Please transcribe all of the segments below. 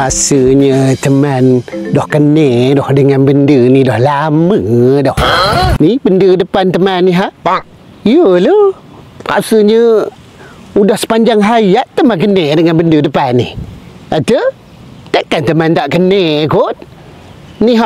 Rasanya teman dah kena dah dengan benda ni dah lama dah. Ni benda depan teman ni Yalah. Rasanya udah sepanjang hayat teman kena dengan benda depan ni. Ada? Takkan teman tak kena kot? Ni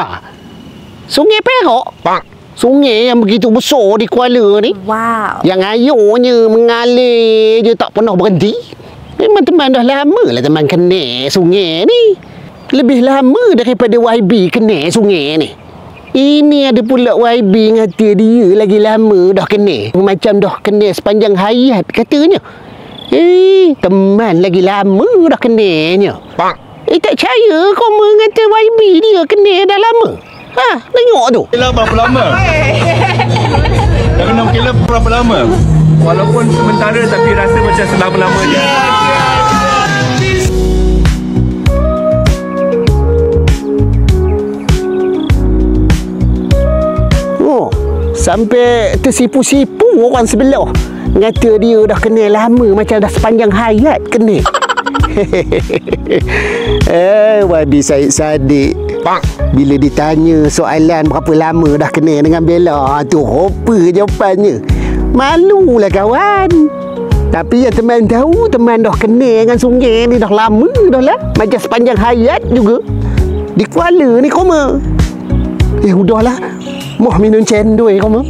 Sungai Perak. Sungai yang begitu besar di Kuala ni. Wow. Yang airnya mengalir je tak pernah berhenti. Memang teman dah lama lah teman kena sungai ni. Lebih lama daripada YB kena sungai ni. Ini ada pula YB ngata dia lagi lama dah kena. Macam dah kena sepanjang hayat katanya. Teman lagi lama dah kenanya. Tak percaya kau mengata YB dia kena dah lama. Tengok tu. Kira berapa lama? Dah kena kira berapa lama? Walaupun sementara tapi rasa macam selama-lamanya. Sampai tersipu-sipu orang sebelah. Ngata dia dah kena lama macam dah sepanjang hayat kena. YB Syed Saddiq. Bila ditanya soalan berapa lama dah kena dengan Bella tu, apa jawapannya? Malulah kawan. Tapi yang teman tahu, teman dah kena dengan sungai ni dah lama dah lah. Macam sepanjang hayat juga. Di Kuala ni koma. Udahlah. Mau minum cendol koma.